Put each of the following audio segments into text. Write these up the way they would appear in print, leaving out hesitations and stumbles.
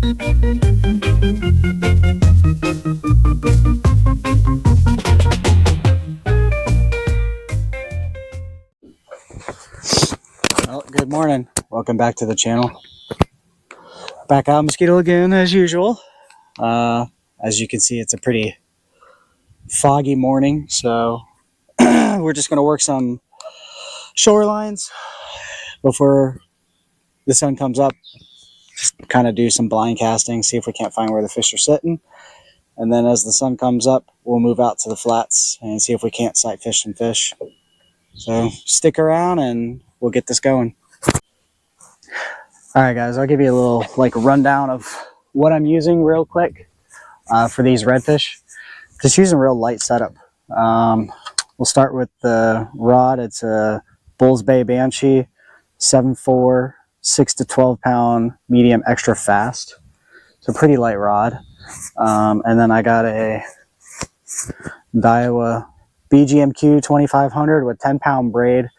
Well, good morning. Welcome back to the channel. Back out Mosquito Lagoon as usual. As you can see, it's a pretty foggy morning, so we're just going to work some shorelines before the sun comes up. Just kind of do some blind casting, see if we can't find where the fish are sitting. And then as the sun comes up, we'll move out to the flats and see if we can't sight fish some fish. So stick around and we'll get this going. All right, guys, I'll give you a little rundown of what I'm using real quick for these redfish. Just using a real light setup. We'll start with the rod. It's a Bulls Bay Banshee 7.4, 6 to 12 pound medium extra fast. It's a pretty light rod. And then I got a Daiwa BGMQ 2500 with 10 pound braid.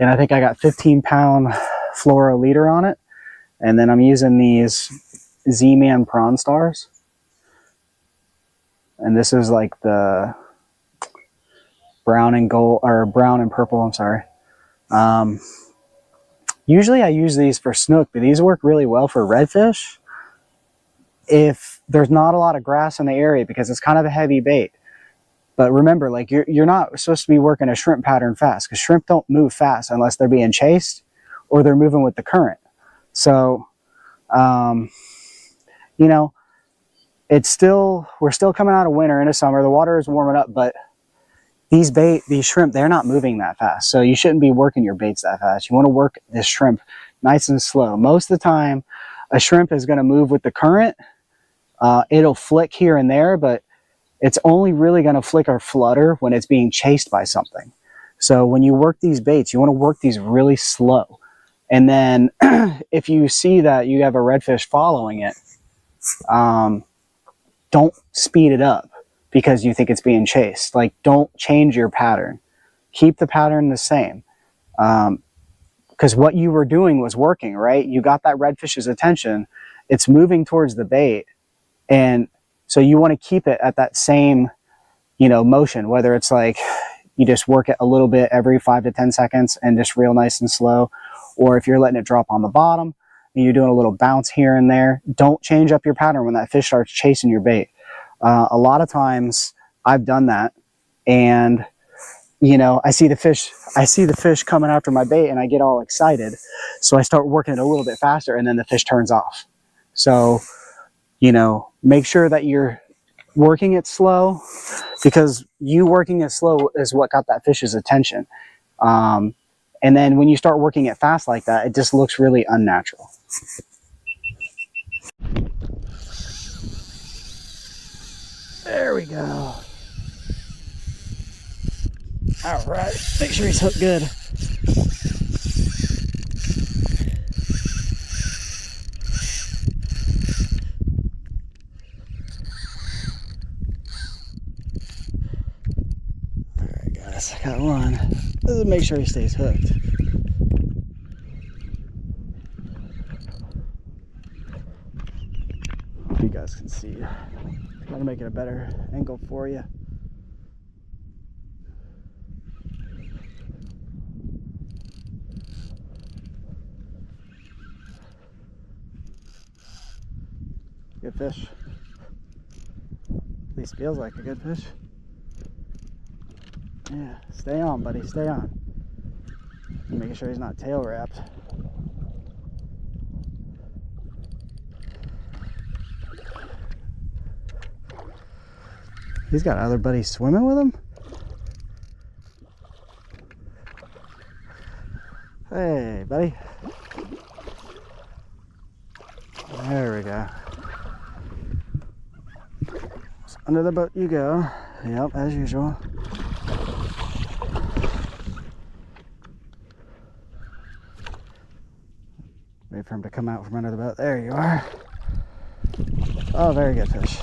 And I think I got 15 pound fluoro leader on it. And then I'm using these Z-Man Prawn Stars. And this is like the brown and gold, or brown and purple, I'm sorry. Usually I use these for snook, but these work really well for redfish if there's not a lot of grass in the area, because it's kind of a heavy bait. But remember, like you're not supposed to be working a shrimp pattern fast, because shrimp don't move fast unless they're being chased or they're moving with the current. So, you know, we're still coming out of winter into summer. The water is warming up, but these shrimp, they're not moving that fast. So you shouldn't be working your baits that fast. You want to work this shrimp nice and slow. Most of the time, a shrimp is going to move with the current. It'll flick here and there, but it's only really going to flick or flutter when it's being chased by something. So when you work these baits, you want to work these really slow. And then if you see that you have a redfish following it, don't speed it up because you think it's being chased. Like, don't change your pattern. Keep the pattern the same. Because what you were doing was working, right? You got that redfish's attention. It's moving towards the bait. And so you want to keep it at that same, motion, whether it's like you just work it a little bit every 5 to 10 seconds and just real nice and slow. Or if you're letting it drop on the bottom and you're doing a little bounce here and there, don't change up your pattern when that fish starts chasing your bait. A lot of times I've done that, and I see the fish coming after my bait and I get all excited. So I start working it a little bit faster and then the fish turns off. So, make sure that you're working it slow, because you working it slow is what got that fish's attention. And then when you start working it fast like that, it just looks really unnatural. There we go. All right, make sure he's hooked good. All right, guys, I got one. Let's make sure he stays hooked. If you guys can see, trying to make it a better angle for you. Good fish. At least feels like a good fish. Yeah, stay on, buddy, stay on. Making sure he's not tail wrapped. He's got other buddies swimming with him. Hey, buddy. There we go. So under the boat you go. Yep, as usual. Wait for him to come out from under the boat. There you are. Oh, very good fish.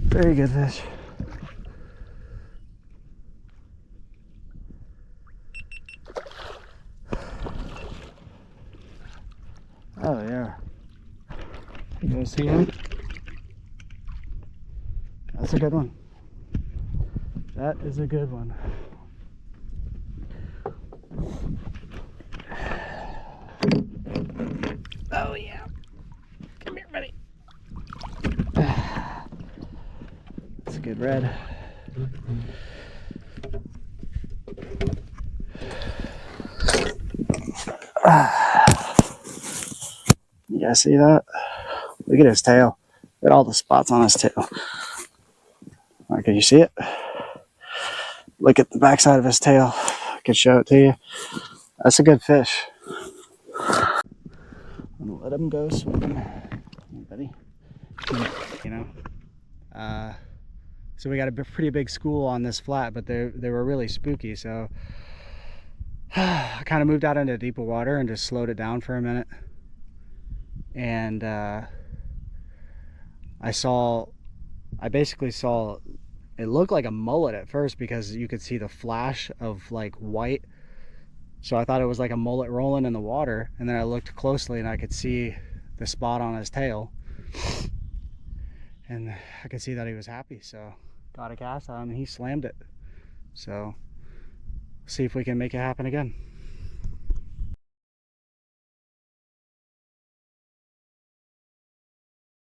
Very good fish. Oh, yeah. You guys see him? That's a good one. That is a good one. Oh yeah. Come here, buddy. That's a good red. You guys see that? Look at his tail. Look at all the spots on his tail. All right, can you see it? Look at the backside of his tail. I can show it to you. That's a good fish. I'm gonna let him go swimming. Buddy. You know. So we got a pretty big school on this flat, but they were really spooky. So I kind of moved out into deeper water and just slowed it down for a minute. And I basically saw, it looked like a mullet at first because you could see the flash of like white. So I thought it was like a mullet rolling in the water. And then I looked closely and I could see the spot on his tail. And I could see that he was happy. So got a cast on him and he slammed it. So see if we can make it happen again.